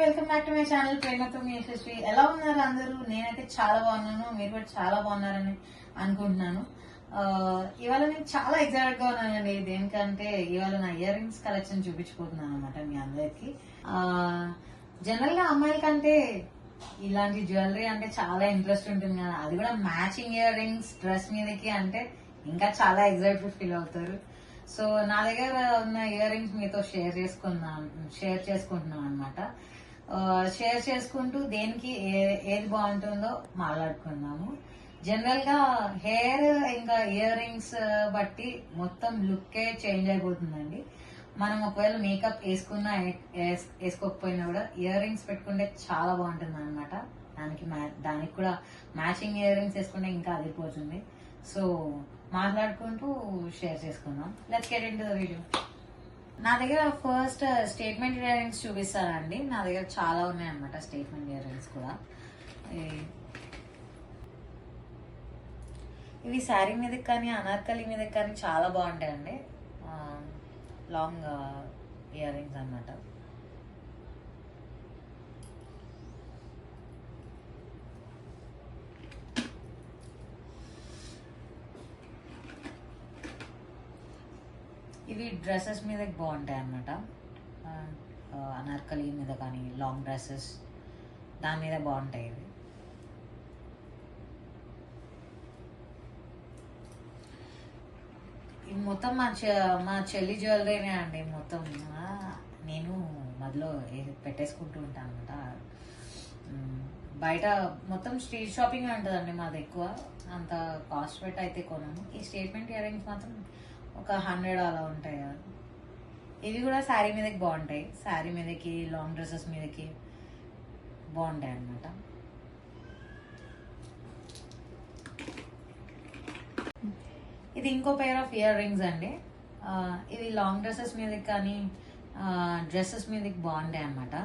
Welcome back to my channel ప్రేమతో మీ యశస్వి. ఎలా ఉన్నారు అందరూ? నేనైతే చాలా బాగున్నాను, మీరు కూడా చాలా బాగున్నారని అనుకుంటున్నాను. ఇవాళ నేను చాలా ఎక్సైటెడ్ గా ఉన్నానండి. దేనికంటే ఇవాళ నా ఇయర్ రింగ్స్ కలెక్షన్ చూపించుకుంటున్నాను అనమాట మీ అందరికి. జనరల్ గా అమ్మాయిల కంటే ఇలాంటి జ్యువెలరీ అంటే చాలా ఇంట్రెస్ట్ ఉంటుంది కదా, అది కూడా మ్యాచింగ్ ఇయర్ రింగ్స్ డ్రెస్ మీదకి అంటే ఇంకా చాలా ఎక్సైటెడ్ ఫీల్ అవుతారు. సో నా దగ్గర ఉన్న ఇయర్ రింగ్స్ మీతో షేర్ చేసుకుంటున్నాను అనమాట. షేర్ చేసుకుంటూ దేనికి ఏది బాగుంటుందో మాట్లాడుకున్నాము. జనరల్ గా హెయిర్ ఇంకా ఇయర్ రింగ్స్ బట్టి మొత్తం లుక్కే చేంజ్ అయిపోతుందండి. మనం ఒకవేళ మేకప్ వేసుకున్నా వేసుకోకపోయినా కూడా ఇయర్ రింగ్స్ పెట్టుకుంటే చాలా బాగుంటుంది అనమాట. దానికి కూడా మ్యాచింగ్ ఇయర్ రింగ్స్ వేసుకుంటే ఇంకా అదిరిపోతుంది. సో మాట్లాడుకుంటూ షేర్ చేసుకుందాం. Let's get into the video. నా దగ్గర ఫస్ట్ స్టేట్మెంట్ ఇయర్ రింగ్స్ చూపిస్తానండి. నా దగ్గర చాలా ఉన్నాయన్నమాట స్టేట్మెంట్ ఇయర్ రింగ్స్ కూడా. ఇవి శారీ మీదకి కానీ అనార్కలి మీదకి కానీ చాలా బాగుంటాయండి. లాంగ్ ఇయర్ రింగ్స్ అన్నమాట. ఇవి డ్రెస్సెస్ మీదకి బాగుంటాయి అన్నమాట. అనార్కలి మీద కానీ లాంగ్ డ్రెస్సెస్ దాని మీద బాగుంటాయి ఇవి. ఇవి మొత్తం మా చెల్లి జ్యువెలరీనే అండి. మొత్తం నేను మధ్యలో పెట్టేసుకుంటూ ఉంటాను అనమాట. బయట మొత్తం స్ట్రీట్ షాపింగ్ ఉంటుందండి మాది. ఎక్కువ అంత కాస్ట్ పెట్టి అయితే కొనము. ఈ స్టేట్మెంట్ ఇయర్ రింగ్స్ మాత్రం ఒక 100 అలా ఉంటాయి కదా. ఇవి కూడా శారీ మీదకి బాగుంటాయి. శారీ మీదకి లాంగ్ డ్రెస్సెస్ మీదకి బాగుంటాయి అన్నమాట. ఇది ఇంకో పేర్ ఆఫ్ ఇయర్ రింగ్స్ అండి. ఇవి లాంగ్ డ్రెస్సెస్ మీదకి కానీ డ్రెస్సెస్ మీదకి బాగుంటాయి అన్నమాట.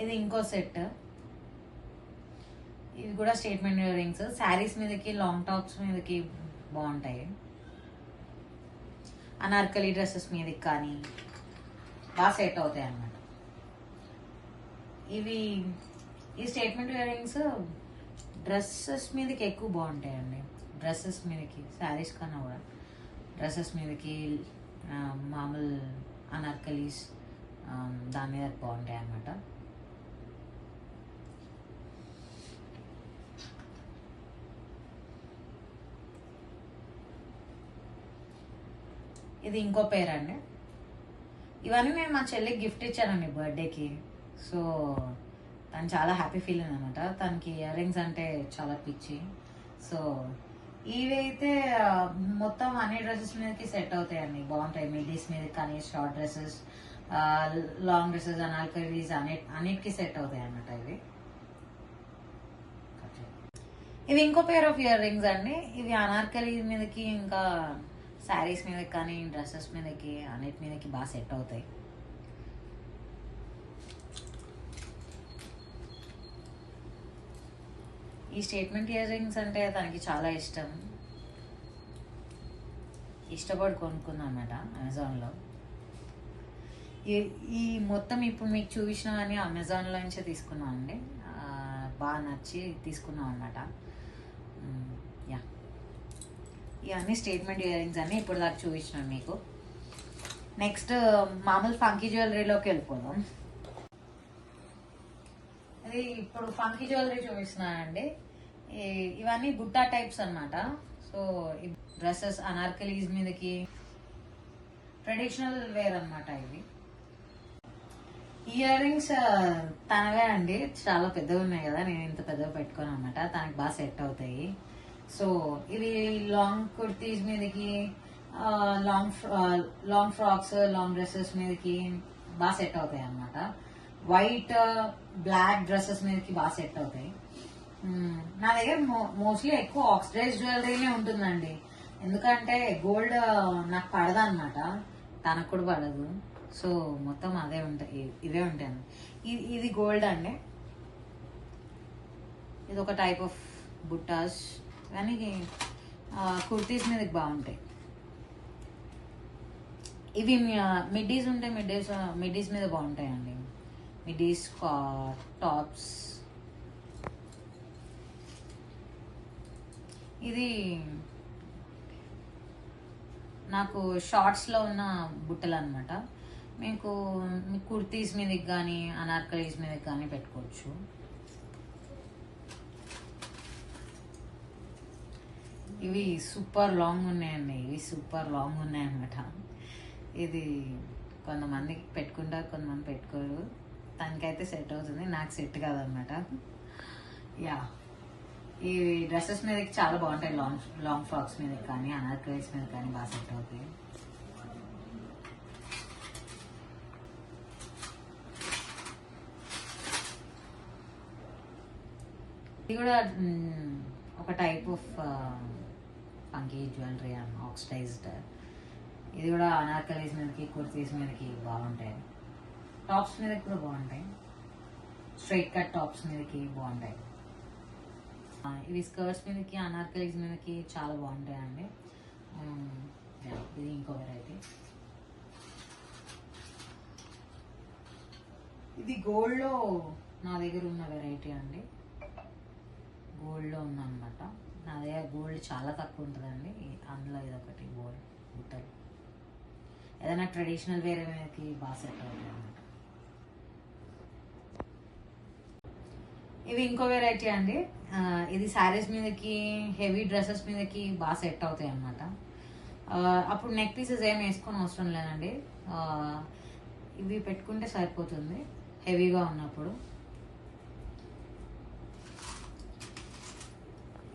ఇది ఇంకో సెట్. ఇవి కూడా స్టేట్మెంట్ ఇయర్ రింగ్స్ శారీస్ మీదకి లాంగ్ టాప్స్ మీదకి బాగుంటాయి. అనార్కలి డ్రెస్సెస్ మీదకి కానీ బాగా సెట్ అవుతాయి అన్నమాట. ఈ స్టేట్మెంట్ ఇయర్ రింగ్స్ డ్రెస్సెస్ మీదకి ఎక్కువ బాగుంటాయండి. డ్రెస్సెస్ మీదకి శారీస్ కన్నా కూడా డ్రెస్సెస్ మీదకి మామూలు అనార్కలీస్ దాని మీద బాగుంటాయి అన్నమాట. ఇది ఇంకో పేర్ అండి. ఇవన్నీ నేను మా చెల్లికి గిఫ్ట్ ఇచ్చానండి బర్త్డేకి. సో తను చాలా హ్యాపీ ఫీల్ అయింది అనమాట. తనకి ఇయర్ రింగ్స్ అంటే చాలా పిచ్చి. సో ఇవైతే మొత్తం అన్ని డ్రెస్సెస్ మీదకి సెట్ అవుతాయండి. బాగుంటాయి. మిడ్డీస్ మీద కానీ short dresses, long dresses, anarkalis అన్నిటికీ సెట్ అవుతాయి అన్నమాట. ఇవి ఇంకో పేర్ ఆఫ్ ఇయర్ రింగ్స్ అండి. ఇవి అనార్కలి మీదకి ఇంకా శారీస్ మీదకి కానీ డ్రెస్సెస్ మీదకి అన్నిటి మీదకి బాగా సెట్ అవుతాయి. ఈ స్టేట్మెంట్ ఇయర్ రింగ్స్ అంటే తనకి చాలా ఇష్టం. ఇష్టపడి కొనుక్కుందాం అన్నమాట అమెజాన్లో. ఈ మొత్తం ఇప్పుడు మీకు చూపించినవన్నీ అమెజాన్లో నుంచే తీసుకున్నాం అండి. బాగా నచ్చి తీసుకున్నాం అన్నమాట. యా, ఇవన్నీ స్టేట్మెంట్ ఇయర్ రింగ్స్ అన్ని ఇప్పుడు దాకా చూపించినాను మీకు. నెక్స్ట్ మామూలు ఫంకీ జ్యువెలరీలోకి వెళ్ళిపోదాం. అది ఇప్పుడు ఫంకీ జ్యువెలరీ చూపిస్తున్నానండి. ఇవన్నీ బుట్టా టైప్స్ అన్నమాట. సో ఈ డ్రెస్సెస్ అనార్కలీస్ మీదకి ట్రెడిషనల్ వేర్ అన్నమాట. ఇవి ఇయర్ రింగ్స్ తనవే అండి. చాలా పెద్దగా ఉన్నాయి కదా, నేను ఇంత పెద్దగా పెట్టుకోను అనమాట. తనకి బాగా సెట్ అవుతాయి. సో ఇవి లాంగ్ కుర్తీస్ మీదకి, లాంగ్ ఫ్రాక్స్, లాంగ్ డ్రెస్సెస్ మీదకి బాగా సెట్ అవుతాయి అన్నమాట. వైట్ బ్లాక్ డ్రెస్సెస్ మీదకి బాగా సెట్ అవుతాయి. నా దగ్గర మోస్ట్లీ ఎక్కువ ఆక్సిడైజ్ జ్యువెలరీనే ఉంటుందండి. ఎందుకంటే గోల్డ్ నాకు పడదు అనమాట, తనకు కూడా పడదు. సో మొత్తం అదే ఉంటాయి, ఇవే ఉంటాయి. ఇది గోల్డ్ అండి. ఇది ఒక టైప్ ఆఫ్ బుట్టాస్. కానీ కుర్తీస్ మీదకి బాగుంటాయి. ఇవి మిడ్డీస్ ఉంటే మిడ్డీస్ మీద బాగుంటాయండి. Middies tops. ఇది నాకు షార్ట్స్లో ఉన్న బుట్టలు అనమాట. మీకు కుర్తీస్ మీదకి కానీ అనార్కలీస్ మీదకి కానీ పెట్టుకోవచ్చు. ఇవి సూపర్ లాంగ్ ఉన్నాయండి. అనమాట. ఇది కొంతమందికి పెట్టుకుంటారు, కొంతమంది పెట్టుకోరు. తనకైతే సెట్ అవుతుంది, నాకు సెట్ కాదనమాట. యా, ఈ డ్రెస్సెస్ మీదకి చాలా బాగుంటాయి. లాంగ్ ఫ్రాక్స్ మీద కానీ అనార్కలీస్ మీద కానీ బాగా సెట్ అవుతాయి. ఇది కూడా ఒక type of funky jewellery oxidised. ఇది కూడా అనార్కలీస్ మీదకి కుర్తీస్ మీదకి బాగుంటాయి. టాప్స్ మీదకి కూడా బాగుంటాయి. స్ట్రైట్ కట్ టాప్స్ మీదకి బాగుంటాయి. ఇవి స్కర్ట్స్ మీదకి అనార్కలీస్ మీదకి చాలా బాగుంటాయండి. ఇది ఇంకో వెరైటీ. ఇది గోల్డ్లో నా దగ్గర ఉన్న వెరైటీ అండి. గోల్డ్లో ఉందన్నమాట. నా దగ్గర గోల్డ్ చాలా తక్కువ ఉంటుందండి. అందులో ఇదొకటి గోల్డ్ బుట్టలు. ఏదైనా ట్రెడిషనల్ వేరే మీదకి బాగా సెట్ అవుతాయి అన్నమాట. ఇవి ఇంకో వెరైటీ అండి. ఇది శారీస్ మీదకి, హెవీ డ్రెస్సెస్ మీదకి బాగా సెట్ అవుతాయి అన్నమాట. అప్పుడు నెక్ పీసెస్ ఏం వేసుకొని అవసరం లేదండి. ఇవి పెట్టుకుంటే సరిపోతుంది హెవీగా ఉన్నప్పుడు.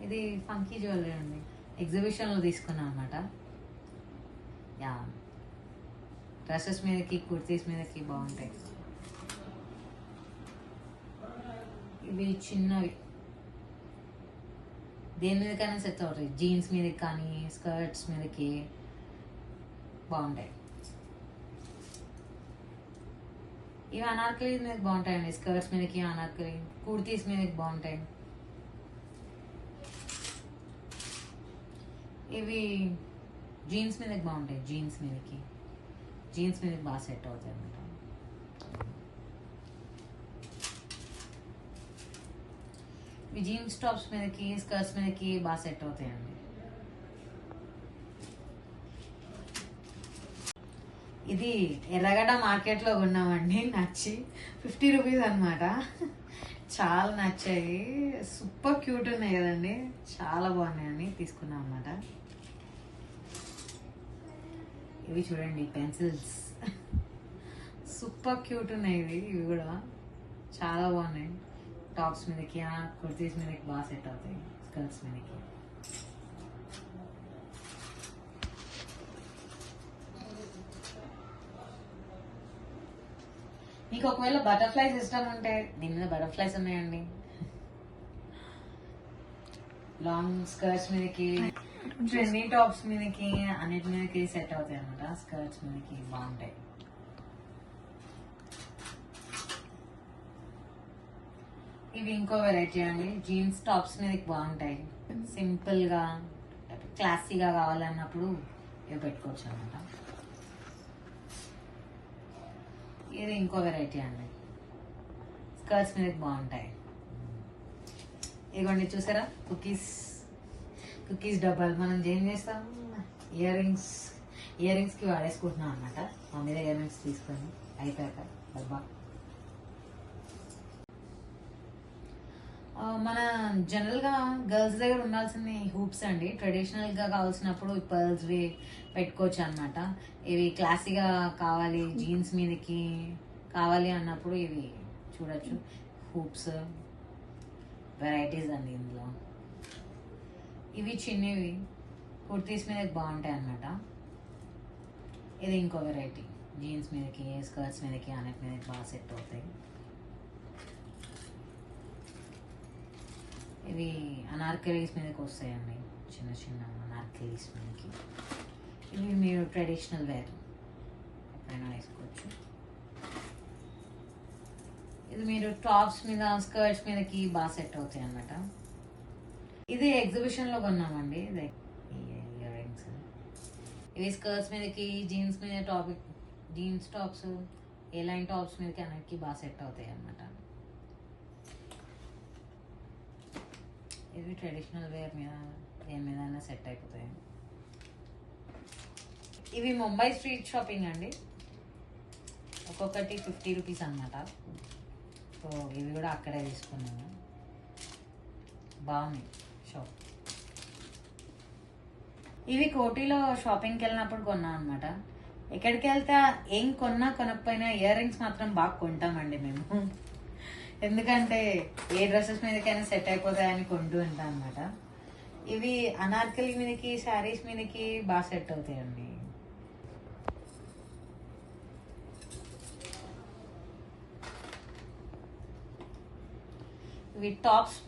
ఇది ఫంకీ జ్యువెలరీ అండి. ఎగ్జిబిషన్లో తీసుకున్నాను అనమాట. యా, డ్రెస్సెస్ మీదకి కుర్తీస్ మీదకి బాగుంటాయి. ఇవి చిన్నవి, దేని మీదకైనా సెట్ అవుతాయి. జీన్స్ మీదకి కానీ స్కర్ట్స్ మీదకి బాగుంటాయి. ఇవి అనార్కలీ మీదకి బాగుంటాయండి. స్కర్ట్స్ మీదకి అనార్కలీ, కుర్తీస్ మీదకి బాగుంటాయి. ఇవి జీన్స్ మీదకి బాగుంటాయి. జీన్స్ మీదకి బాగా సెట్ అవుతాయి అన్నమాట. ఇవి జీన్స్ టాప్స్ మీదకి, స్కర్ట్స్ మీదకి బాగా సెట్ అవుతాయండి. ఇది ఎర్రగడ్డ మార్కెట్లో కొన్నామండి. నచ్చి 50 రూపీస్ అనమాట. చాలా నచ్చాయి. సూపర్ క్యూట్ ఉన్నాయి కదండి, చాలా బాగున్నాయని తీసుకున్నాం అనమాట. ఇవి చూడండి, పెన్సిల్స్ సూపర్ క్యూట్ ఉన్నాయి. ఇవి కూడా చాలా బాగున్నాయి. టాప్స్ మీదకి, కుర్తీస్ మీదకి బాగా సెట్ అవుతాయి. స్కర్ట్స్ మీదకి. మీకు ఒకవేళ బటర్ఫ్లైస్ ఇష్టం ఉంటే దీని మీద బటర్ఫ్లైస్ ఉన్నాయండి. లాంగ్ స్కర్ట్స్ మీదకి, ట్రెండీ టాప్స్ మీదకి, అన్నిటి మీదకి సెట్ అవుతాయి అనమాట. స్కర్ట్స్ మీదకి బాగుంటాయి. ఇవి ఇంకో వెరైటీ అండి. జీన్స్ టాప్స్ మీదకి బాగుంటాయి. సింపుల్ గా క్లాసీగా కావాలన్నప్పుడు ఇవి పెట్టుకోవచ్చు అనమాట. ఇది ఇంకో వెరైటీ అండి. స్కర్ట్స్ మీదకి బాగుంటాయి. ఇదిగోండి, చూసారా, కుకీస్ డబ్బాలు. మనం ఏం చేస్తాం, ఇయర్ రింగ్స్ కి వాడేసుకుంటున్నాం అనమాట. మా మీద ఇయర్ రింగ్స్ తీసుకొని అయిపోయాక డబ్బా. మన జనరల్ గా గర్ల్స్ దగ్గర ఉండాల్సింది హూప్స్ అండి. ట్రెడిషనల్ గా కావాల్సినప్పుడు పర్ల్స్ పెట్టుకోవచ్చు అనమాట. ఇవి క్లాసీగా కావాలి, జీన్స్ మీదకి కావాలి అన్నప్పుడు ఇవి చూడొచ్చు. హూప్స్ వెరైటీస్ అండి ఇందులో. ఇవి చిన్నవి కుర్తీస్ మీదకి బాగుంటాయి అన్నమాట. ఇది ఇంకో వెరైటీ. జీన్స్ మీదకి, స్కర్ట్స్ మీదకి, అన్నిటి మీదకి బాగా సెట్ అవుతాయి. ఇవి అనార్కలీస్ మీదకి వస్తాయండి, చిన్న చిన్న అనార్కలీస్ మీదకి. ఇవి మీరు ట్రెడిషనల్ వేర్ ఎప్పుడైనా వేసుకోవచ్చు. ఇది మీరు టాప్స్ మీద, స్కర్ట్స్ మీదకి బాగా సెట్ అవుతాయి అన్నమాట. ఇది ఎగ్జిబిషన్లో కొన్నామండి. ఇయర్ రింగ్స్ ఇవి స్కర్ట్స్ మీదకి, జీన్స్ మీద జీన్స్ టాప్స్, ఏ లైన్ టాప్స్ మీదకి అన్నిటికీ బాగా సెట్ అవుతాయి అన్నమాట. ఇవి ట్రెడిషనల్ వేర్ మీద దేని మీద సెట్ అయిపోతాయి. ఇవి ముంబై స్ట్రీట్ షాపింగ్ అండి, ఒక్కొక్కటి 50 రూపీస్ అనమాట. సో ఇవి కూడా అక్కడే తీసుకున్నాను, బాగున్నాయి షాప్. ఇవి కోటిలో షాపింగ్కి వెళ్ళినప్పుడు కొన్నాం అనమాట. ఎక్కడికి వెళ్తే ఏం కొనకపోయినా ఇయర్ రింగ్స్ మాత్రం బాగా కొంటామండి మేము. ఎందుకంటే ఏ డ్రెస్సెస్ మీదకైనా సెట్ అయిపోతాయని కొంటూ ఉంటాం అనమాట. ఇవి అనార్కలి మీదకి, శారీస్ మీదకి బాగా సెట్ అవుతాయండి. ఇవి టాప్స్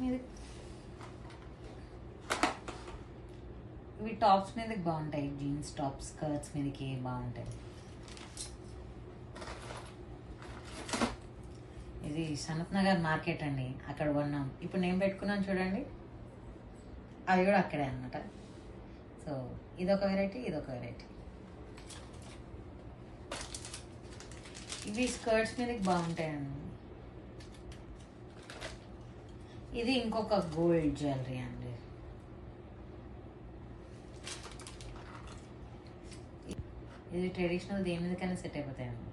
మీదకి బాగుంటాయి. జీన్స్ టాప్స్, స్కర్ట్స్ మీదకి బాగుంటాయి. ఇది సనత్ నగర్ మార్కెట్ అండి, అక్కడ కొన్నాం. ఇప్పుడు నేను పెట్టుకున్నాను చూడండి, అవి కూడా అక్కడే అనమాట. సో ఇదొక వెరైటీ, ఇదొక వెరైటీ. ఇవి స్కర్ట్స్ మీదకి బాగుంటాయండి. ఇది ఇంకొక గోల్డ్ జ్యువెలరీ అండి. ఇది ట్రెడిషనల్ దేని మీదకైనా సెట్ అయిపోతాయండి.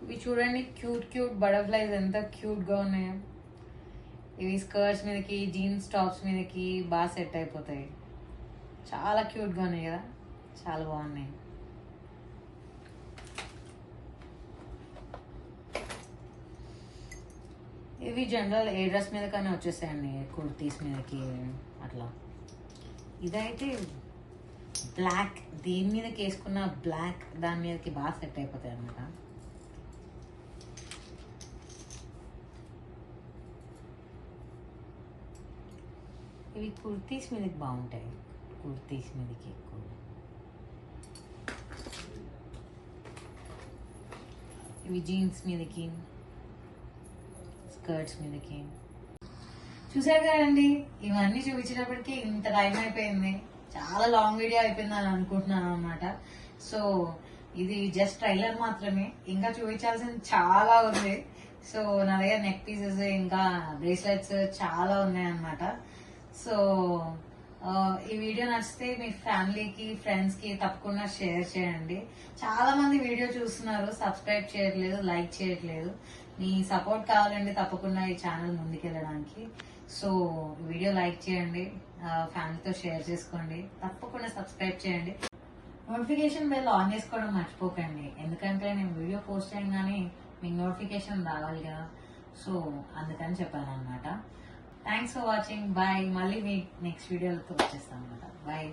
ఇవి చూడండి, క్యూట్ బటర్ఫ్లైస్ ఎంత క్యూట్గా ఉన్నాయో. ఇవి స్కర్ట్స్ మీదకి, జీన్స్ టాప్స్ మీదకి బాగా సెట్ అయిపోతాయి. చాలా క్యూట్గా ఉన్నాయి కదా, చాలా బాగున్నాయి. ఇవి జనరల్ ఏ డ్రెస్ మీద కానీ వచ్చేసాయండి, కుర్తీస్ మీదకి అట్లా. ఇదైతే బ్లాక్, దేని మీదకి వేసుకున్న బ్లాక్ దాని మీదకి బాగా సెట్ అయిపోతాయి అన్నమాట. ఇవి కుర్తీస్ మీదకి బాగుంటాయి, కుర్తీస్ మీదకి ఎక్కువ. ఇవి జీన్స్ మీదకి, స్కర్ట్స్ మీదకి. చూసారు కదండి, ఇవన్నీ చూపించినప్పటికీ ఇంత టైం అయిపోయింది. చాలా లాంగ్ వీడియో అయిపోయింది అని అనుకుంటున్నాను అనమాట. సో ఇది జస్ట్ ట్రైలర్ మాత్రమే, ఇంకా చూపించాల్సింది చాలా ఉంది. సో నా దగ్గర నెక్ పీసెస్, ఇంకా బ్రేస్లెట్స్ చాలా ఉన్నాయన్నమాట. సో ఈ వీడియో నచ్చితే మీ ఫ్యామిలీకి, ఫ్రెండ్స్ కి తప్పకుండా షేర్ చేయండి. చాలా మంది వీడియో చూస్తున్నారు, సబ్స్క్రైబ్ చేయట్లేదు, లైక్ చేయట్లేదు. మీ సపోర్ట్ కావాలండి తప్పకుండా ఈ ఛానల్ ముందుకెళ్ళడానికి. సో వీడియో లైక్ చేయండి, ఫ్యామిలీతో షేర్ చేసుకోండి, తప్పకుండా సబ్స్క్రైబ్ చేయండి. నోటిఫికేషన్ బెల్ ఆన్ చేసుకోవడం మర్చిపోకండి, ఎందుకంటే నేను వీడియో పోస్ట్ చేయగానే మీకు నోటిఫికేషన్ రావాలి కదా. సో అందుకని చెప్పాను అనమాట. Thanks for watching. బాయ్. మళ్ళీ మీ నెక్స్ట్ వీడియోలతో వచ్చేస్తాను అనమాట. బాయ్.